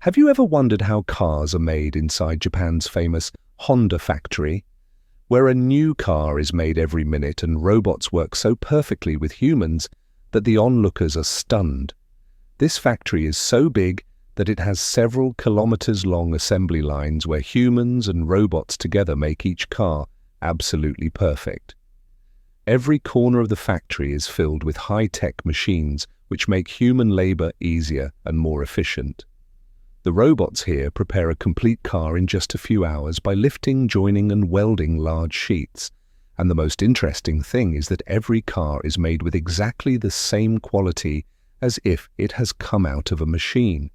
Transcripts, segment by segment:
Have you ever wondered how cars are made inside Japan's famous Honda factory, where a new car is made every minute and robots work so perfectly with humans that the onlookers are stunned? This factory is so big that it has several kilometers-long assembly lines where humans and robots together make each car absolutely perfect. Every corner of the factory is filled with high-tech machines which make human labor easier and more efficient. The robots here prepare a complete car in just a few hours by lifting, joining and welding large sheets. And the most interesting thing is that every car is made with exactly the same quality as if it has come out of a machine.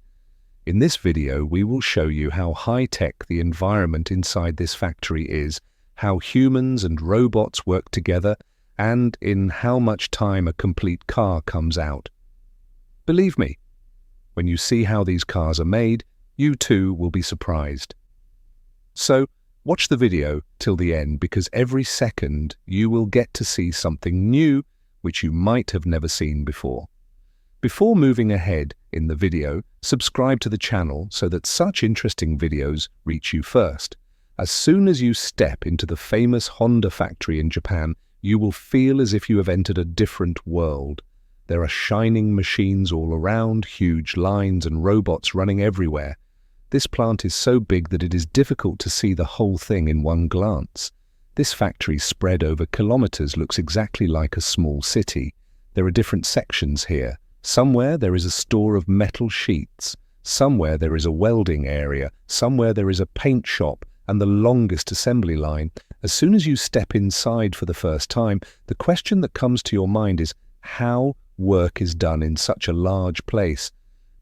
In this video, we will show you how high-tech the environment inside this factory is, how humans and robots work together, and in how much time a complete car comes out. Believe me, when you see how these cars are made, you too will be surprised. So, watch the video till the end because every second you will get to see something new which you might have never seen before. Before moving ahead in the video, subscribe to the channel so that such interesting videos reach you first. As soon as you step into the famous Honda factory in Japan, you will feel as if you have entered a different world. There are shining machines all around, huge lines and robots running everywhere. This plant is so big that it is difficult to see the whole thing in one glance. This factory spread over kilometers looks exactly like a small city. There are different sections here. Somewhere there is a store of metal sheets. Somewhere there is a welding area. Somewhere there is a paint shop and the longest assembly line. As soon as you step inside for the first time, the question that comes to your mind is how work is done in such a large place.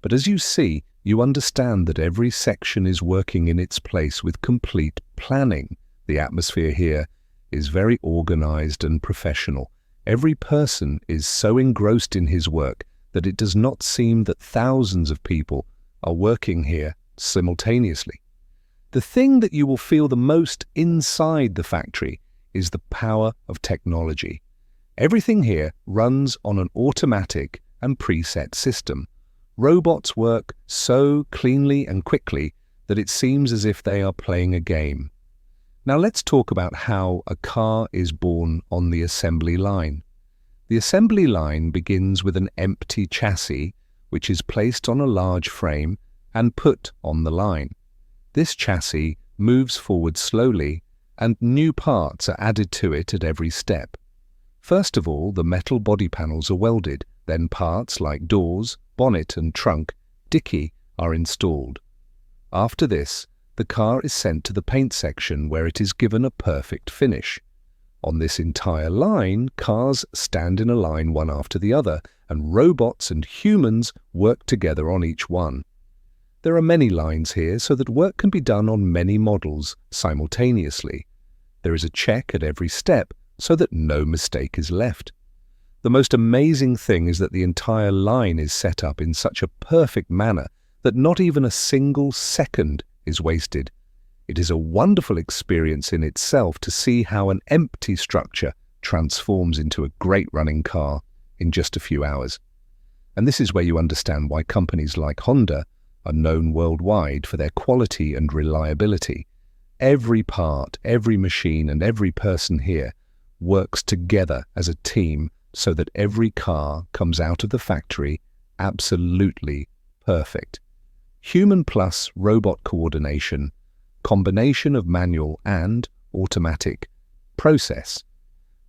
But as you see, you understand that every section is working in its place with complete planning. The atmosphere here is very organized and professional. Every person is so engrossed in his work that it does not seem that thousands of people are working here simultaneously. The thing that you will feel the most inside the factory is the power of technology. Everything here runs on an automatic and preset system. Robots work so cleanly and quickly that it seems as if they are playing a game. Now let's talk about how a car is born on the assembly line. The assembly line begins with an empty chassis, which is placed on a large frame and put on the line. This chassis moves forward slowly, and new parts are added to it at every step. First of all, the metal body panels are welded, then parts like doors, bonnet and trunk, dicky are installed. After this, the car is sent to the paint section where it is given a perfect finish. On this entire line, cars stand in a line one after the other, and robots and humans work together on each one. There are many lines here so that work can be done on many models simultaneously. There is a check at every step so that no mistake is left. The most amazing thing is that the entire line is set up in such a perfect manner that not even a single second is wasted. It is a wonderful experience in itself to see how an empty structure transforms into a great running car in just a few hours. And this is where you understand why companies like Honda are known worldwide for their quality and reliability. Every part, every machine and every person here works together as a team so that every car comes out of the factory absolutely perfect. Human plus robot coordination, combination of manual and automatic process.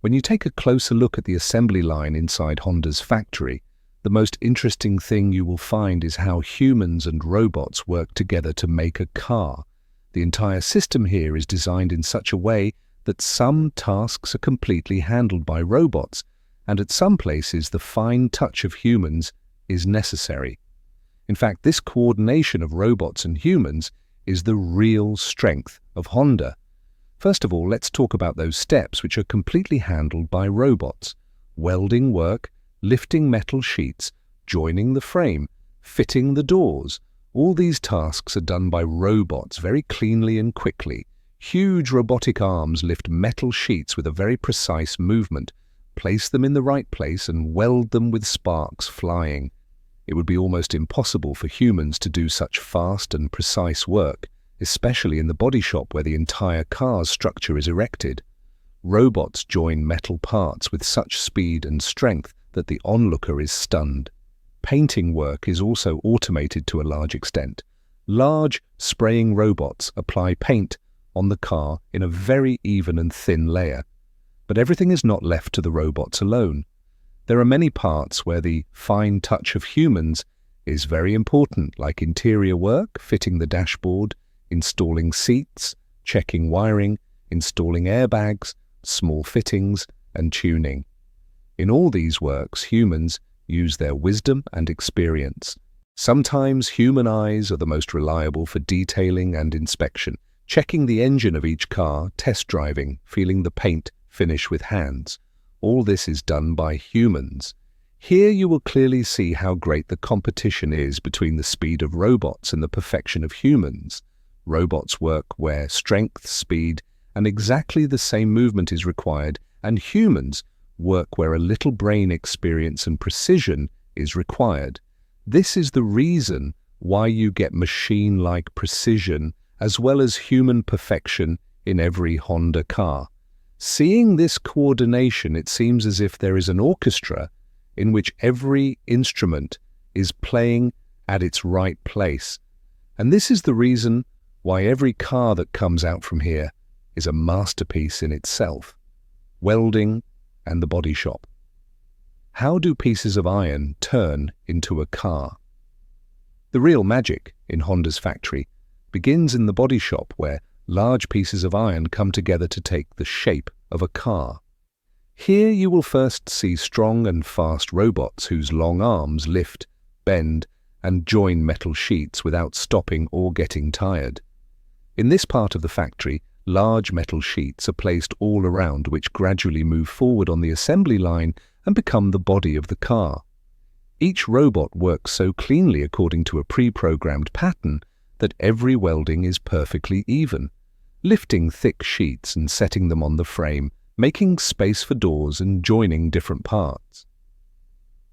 When you take a closer look at the assembly line inside Honda's factory, the most interesting thing you will find is how humans and robots work together to make a car. The entire system here is designed in such a way that some tasks are completely handled by robots, and at some places the fine touch of humans is necessary. In fact, this coordination of robots and humans is the real strength of Honda. First of all, let's talk about those steps which are completely handled by robots. Welding work, lifting metal sheets, joining the frame, fitting the doors. All these tasks are done by robots very cleanly and quickly. Huge robotic arms lift metal sheets with a very precise movement, place them in the right place and weld them with sparks flying. It would be almost impossible for humans to do such fast and precise work, especially in the body shop where the entire car's structure is erected. Robots join metal parts with such speed and strength that the onlooker is stunned. Painting work is also automated to a large extent. Large spraying robots apply paint on the car in a very even and thin layer. But everything is not left to the robots alone. There are many parts where the fine touch of humans is very important, like interior work, fitting the dashboard, installing seats, checking wiring, installing airbags, small fittings, and tuning. In all these works, humans use their wisdom and experience. Sometimes human eyes are the most reliable for detailing and inspection, checking the engine of each car, test driving, feeling the paint finish with hands. All this is done by humans. Here you will clearly see how great the competition is between the speed of robots and the perfection of humans. Robots work where strength, speed, and exactly the same movement is required, and humans work where a little brain experience and precision is required. This is the reason why you get machine-like precision as well as human perfection in every Honda car. Seeing this coordination, it seems as if there is an orchestra in which every instrument is playing at its right place. And this is the reason why every car that comes out from here is a masterpiece in itself. Welding and the body shop. How do pieces of iron turn into a car? The real magic in Honda's factory begins in the body shop, where large pieces of iron come together to take the shape of a car. Here you will first see strong and fast robots whose long arms lift, bend, and join metal sheets without stopping or getting tired. In this part of the factory, large metal sheets are placed all around, which gradually move forward on the assembly line and become the body of the car. Each robot works so cleanly according to a pre-programmed pattern that every welding is perfectly even, lifting thick sheets and setting them on the frame, making space for doors and joining different parts.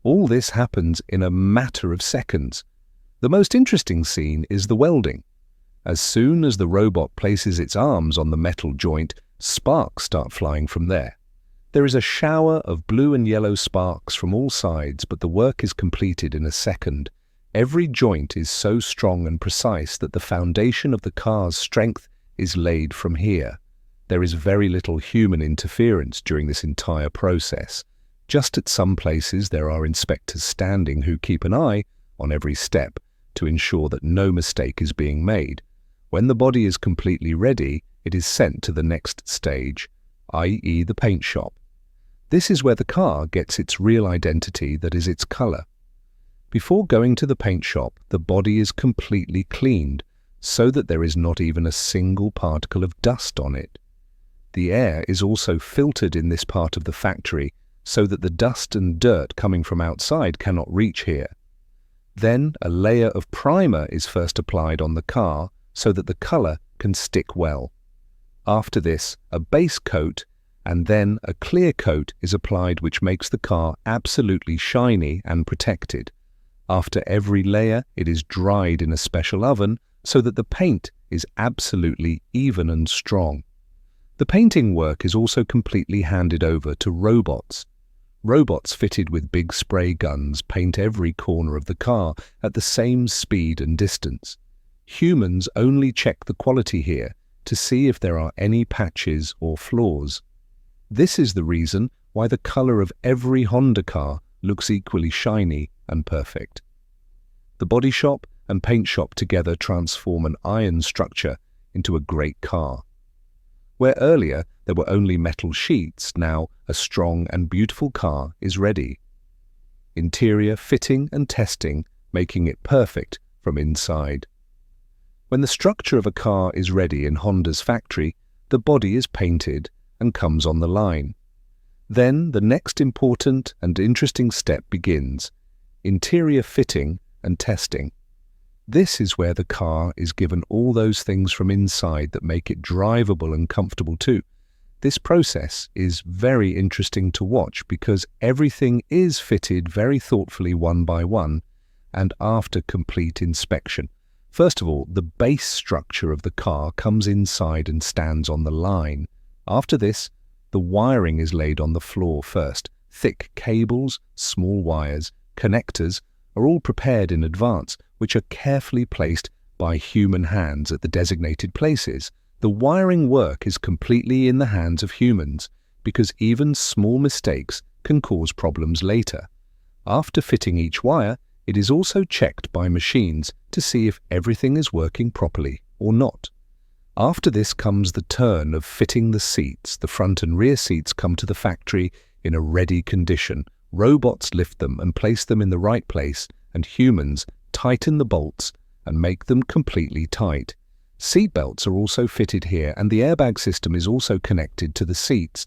All this happens in a matter of seconds. The most interesting scene is the welding. As soon as the robot places its arms on the metal joint, sparks start flying from there. There is a shower of blue and yellow sparks from all sides, but the work is completed in a second. Every joint is so strong and precise that the foundation of the car's strength is laid from here. There is very little human interference during this entire process. Just at some places there are inspectors standing who keep an eye on every step to ensure that no mistake is being made. When the body is completely ready, it is sent to the next stage, i.e. the paint shop. This is where the car gets its real identity, that is its color. Before going to the paint shop, the body is completely cleaned, so that there is not even a single particle of dust on it. The air is also filtered in this part of the factory, so that the dust and dirt coming from outside cannot reach here. Then a layer of primer is first applied on the car, so that the color can stick well. After this, a base coat and then a clear coat is applied, which makes the car absolutely shiny and protected. After every layer, it is dried in a special oven so that the paint is absolutely even and strong. The painting work is also completely handed over to robots. Robots fitted with big spray guns paint every corner of the car at the same speed and distance. Humans only check the quality here to see if there are any patches or flaws. This is the reason why the color of every Honda car looks equally shiny and perfect. The body shop and paint shop together transform an iron structure into a great car. Where earlier there were only metal sheets, now a strong and beautiful car is ready. Interior fitting and testing, making it perfect from inside. When the structure of a car is ready in Honda's factory, the body is painted and comes on the line. Then the next important and interesting step begins: interior fitting and testing. This is where the car is given all those things from inside that make it drivable and comfortable too. This process is very interesting to watch because everything is fitted very thoughtfully one by one, and after complete inspection. First of all, the base structure of the car comes inside and stands on the line. After this, the wiring is laid on the floor first. Thick cables, small wires, connectors are all prepared in advance, which are carefully placed by human hands at the designated places. The wiring work is completely in the hands of humans, because even small mistakes can cause problems later. After fitting each wire, it is also checked by machines to see if everything is working properly or not. After this comes the turn of fitting the seats. The front and rear seats come to the factory in a ready condition. Robots lift them and place them in the right place, and humans tighten the bolts and make them completely tight. Seat belts are also fitted here, and the airbag system is also connected to the seats.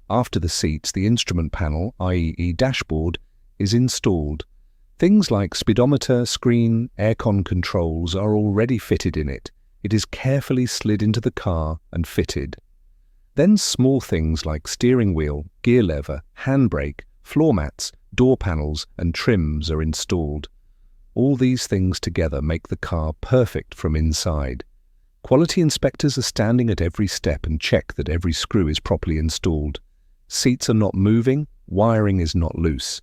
After the seats, the instrument panel, i.e. dashboard, is installed. Things like speedometer, screen, aircon controls are already fitted in it. It is carefully slid into the car and fitted. Then small things like steering wheel, gear lever, handbrake, floor mats, door panels and trims are installed. All these things together make the car perfect from inside. Quality inspectors are standing at every step and check that every screw is properly installed. Seats are not moving, wiring is not loose.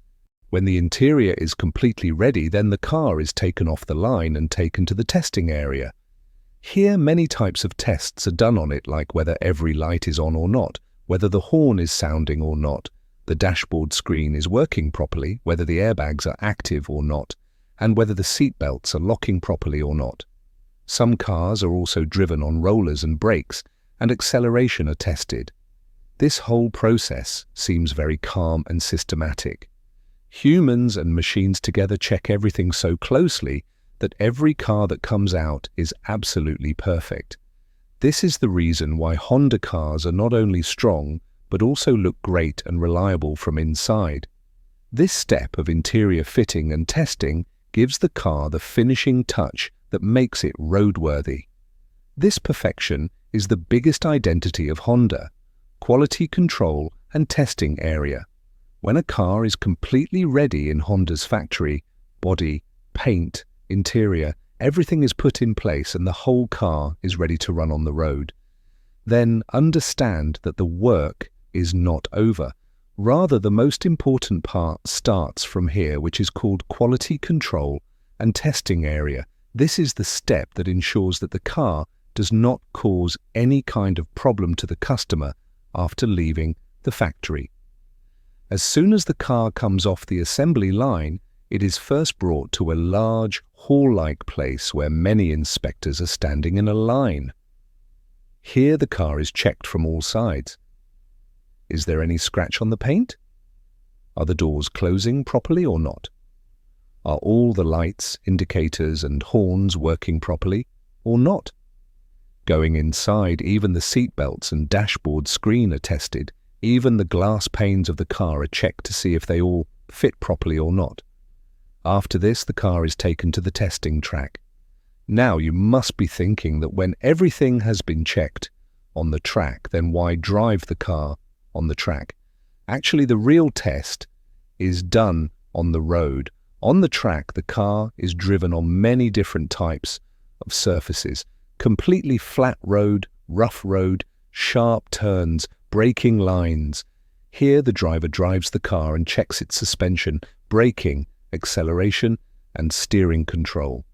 When the interior is completely ready, then the car is taken off the line and taken to the testing area. Here many types of tests are done on it, like whether every light is on or not, whether the horn is sounding or not, the dashboard screen is working properly, whether the airbags are active or not, and whether the seat belts are locking properly or not. Some cars are also driven on rollers and brakes, and acceleration are tested. This whole process seems very calm and systematic. Humans and machines together check everything so closely that every car that comes out is absolutely perfect. This is the reason why Honda cars are not only strong, but also look great and reliable from inside. This step of interior fitting and testing gives the car the finishing touch that makes it roadworthy. This perfection is the biggest identity of Honda: quality control and testing area. When a car is completely ready in Honda's factory, body, paint, interior, everything is put in place and the whole car is ready to run on the road. Then understand that the work is not over. Rather, the most important part starts from here, which is called quality control and testing area. This is the step that ensures that the car does not cause any kind of problem to the customer after leaving the factory. As soon as the car comes off the assembly line, it is first brought to a large hall-like place where many inspectors are standing in a line. Here the car is checked from all sides. Is there any scratch on the paint? Are the doors closing properly or not? Are all the lights, indicators and horns working properly or not? Going inside, even the seat belts and dashboard screen are tested. Even the glass panes of the car are checked to see if they all fit properly or not. After this, the car is taken to the testing track. Now you must be thinking that when everything has been checked on the track, then why drive the car on the track? Actually, the real test is done on the road. On the track, the car is driven on many different types of surfaces: completely flat road, rough road, sharp turns, braking lines. Here the driver drives the car and checks its suspension, braking, acceleration and steering control.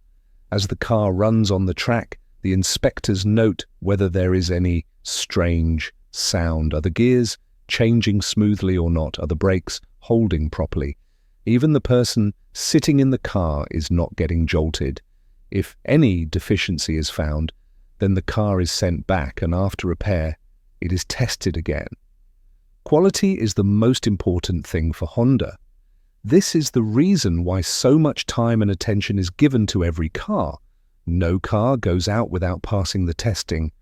As the car runs on the track, the inspectors note whether there is any strange sound. Are the gears changing smoothly or not? Are the brakes holding properly? Even the person sitting in the car is not getting jolted. If any deficiency is found, then the car is sent back, and after repair, it is tested again. Quality is the most important thing for Honda. This is the reason why so much time and attention is given to every car. No car goes out without passing the testing.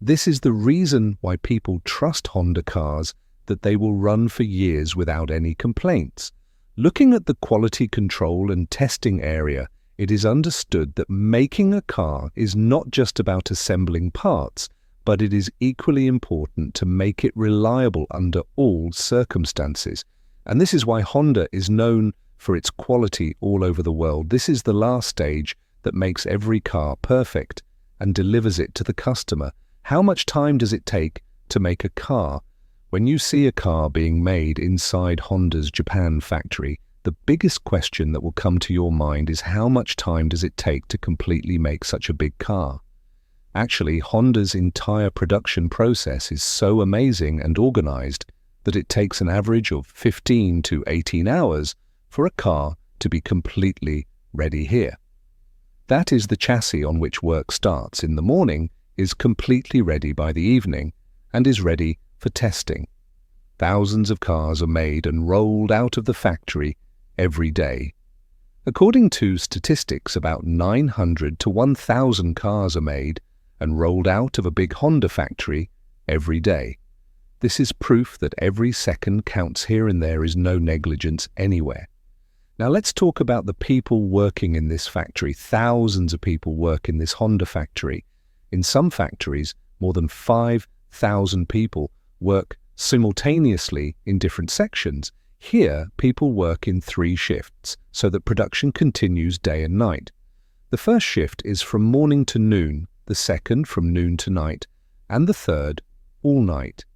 This is the reason why people trust Honda cars, that they will run for years without any complaints. Looking at the quality control and testing area, it is understood that making a car is not just about assembling parts, but it is equally important to make it reliable under all circumstances. And this is why Honda is known for its quality all over the world. This is the last stage that makes every car perfect and delivers it to the customer. How much time does it take to make a car? When you see a car being made inside Honda's Japan factory, the biggest question that will come to your mind is how much time does it take to completely make such a big car? Actually, Honda's entire production process is so amazing and organized that it takes an average of 15 to 18 hours for a car to be completely ready here. That is the chassis on which work starts in the morning, is completely ready by the evening, and is ready for testing. Thousands of cars are made and rolled out of the factory every day. According to statistics, about 900 to 1,000 cars are made and rolled out of a big Honda factory every day. This is proof that every second counts here and there is no negligence anywhere. Now let's talk about the people working in this factory. Thousands of people work in this Honda factory. In some factories, more than 5,000 people work simultaneously in different sections. Here, people work in 3 shifts so that production continues day and night. The first shift is from morning to noon, the second from noon to night, and the third all night.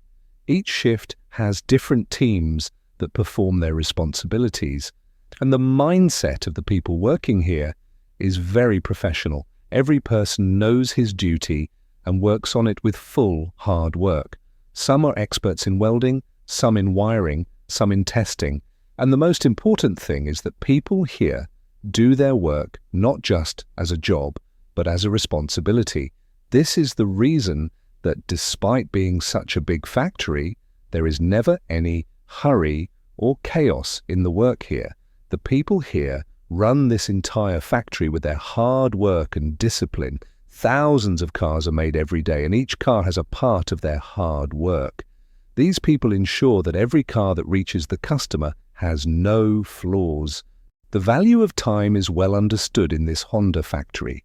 Each shift has different teams that perform their responsibilities, and the mindset of the people working here is very professional. Every person knows his duty and works on it with full hard work. Some are experts in welding, some in wiring, some in testing, and the most important thing is that people here do their work not just as a job, but as a responsibility. This is the reason that despite being such a big factory, there is never any hurry or chaos in the work here. The people here run this entire factory with their hard work and discipline. Thousands of cars are made every day, and each car has a part of their hard work. These people ensure that every car that reaches the customer has no flaws. The value of time is well understood in this Honda factory.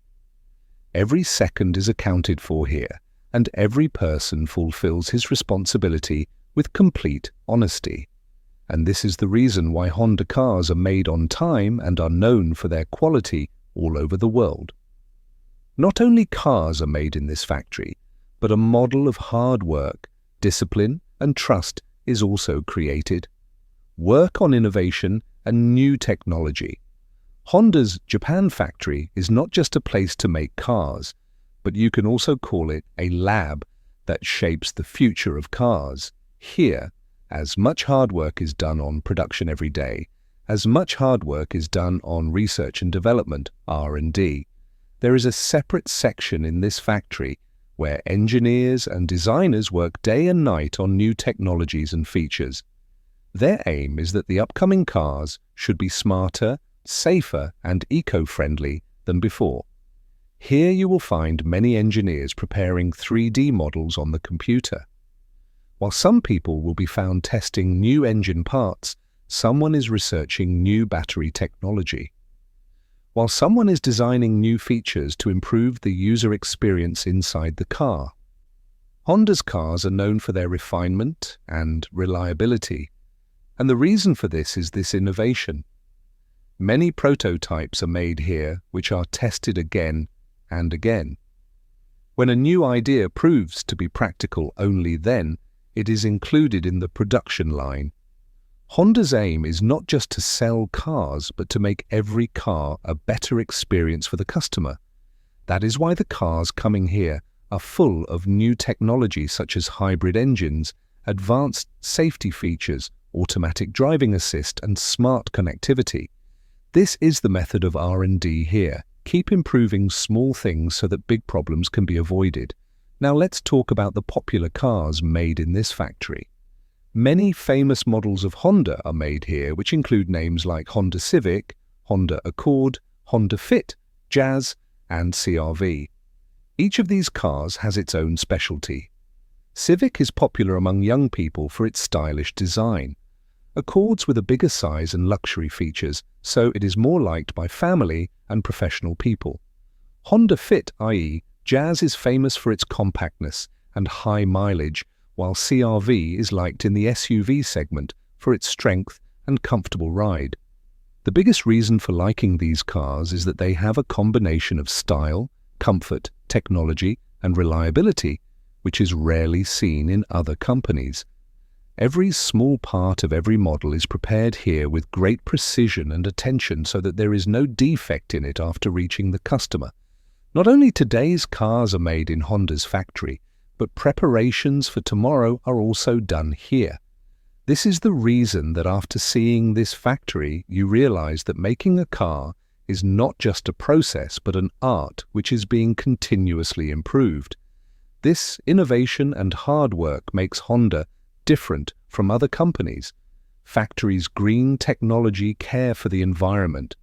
Every second is accounted for here, and every person fulfills his responsibility with complete honesty. And this is the reason why Honda cars are made on time and are known for their quality all over the world. Not only cars are made in this factory, but a model of hard work, discipline, and trust is also created. Work on innovation and new technology. Honda's Japan factory is not just a place to make cars, but you can also call it a lab that shapes the future of cars. Here, as much hard work is done on production every day, as much hard work is done on research and development, R&D. There is a separate section in this factory where engineers and designers work day and night on new technologies and features. Their aim is that the upcoming cars should be smarter, safer, and eco-friendly than before. Here you will find many engineers preparing 3D models on the computer. While some people will be found testing new engine parts, someone is researching new battery technology. While someone is designing new features to improve the user experience inside the car. Honda's cars are known for their refinement and reliability, and the reason for this is this innovation. Many prototypes are made here which are tested again and again. When a new idea proves to be practical, only then it is included in the production line. Honda's aim is not just to sell cars, but to make every car a better experience for the customer. That is why the cars coming here are full of new technology such as hybrid engines, advanced safety features, automatic driving assist, and smart connectivity. This is the method of R&D here. Keep improving small things so that big problems can be avoided. Now let's talk about the popular cars made in this factory. Many famous models of Honda are made here, which include names like Honda Civic, Honda Accord, Honda Fit, Jazz, and CR-V. Each of these cars has its own specialty. Civic is popular among young people for its stylish design. Accord's with a bigger size and luxury features, so it is more liked by family and professional people. Honda Fit, i.e., Jazz, is famous for its compactness and high mileage, while CR-V is liked in the SUV segment for its strength and comfortable ride. The biggest reason for liking these cars is that they have a combination of style, comfort, technology, and reliability, which is rarely seen in other companies. Every small part of every model is prepared here with great precision and attention so that there is no defect in it after reaching the customer. Not only today's cars are made in Honda's factory, but preparations for tomorrow are also done here. This is the reason that after seeing this factory, you realize that making a car is not just a process but an art which is being continuously improved. This innovation and hard work makes Honda different from other companies. Factories' green technology care for the environment.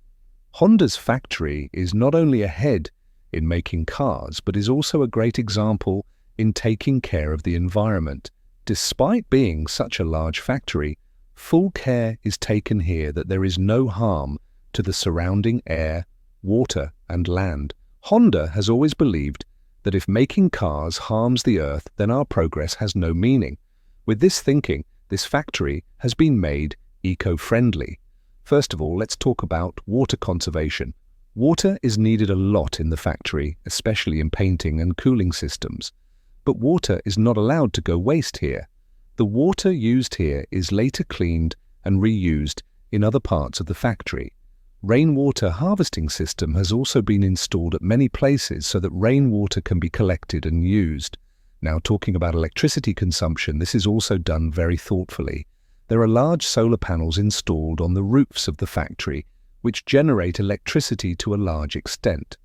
Honda's factory is not only ahead in making cars but is also a great example in taking care of the environment. Despite being such a large factory, full care is taken here that there is no harm to the surrounding air, water, and land. Honda has always believed that if making cars harms the earth, then our progress has no meaning. With this thinking, this factory has been made eco-friendly. First of all, let's talk about water conservation. Water is needed a lot in the factory, especially in painting and cooling systems. But water is not allowed to go waste here. The water used here is later cleaned and reused in other parts of the factory. Rainwater harvesting system has also been installed at many places so that rainwater can be collected and used. Now, talking about electricity consumption, this is also done very thoughtfully. There are large solar panels installed on the roofs of the factory, which generate electricity to a large extent.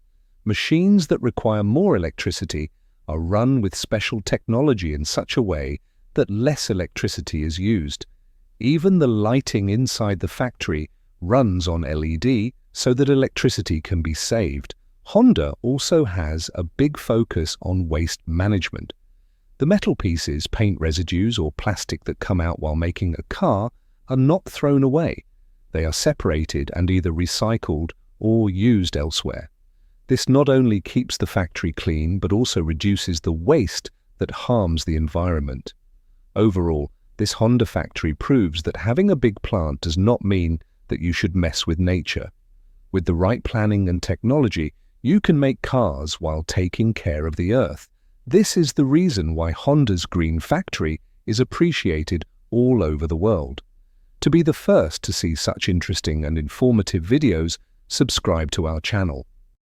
Machines that require more electricity are run with special technology in such a way that less electricity is used. Even the lighting inside the factory runs on LED so that electricity can be saved. Honda also has a big focus on waste management. The metal pieces, paint residues, or plastic that come out while making a car are not thrown away. They are separated and either recycled or used elsewhere. This not only keeps the factory clean, but also reduces the waste that harms the environment. Overall, this Honda factory proves that having a big plant does not mean that you should mess with nature. With the right planning and technology, you can make cars while taking care of the earth. This is the reason why Honda's green factory is appreciated all over the world. To be the first to see such interesting and informative videos, subscribe to our channel.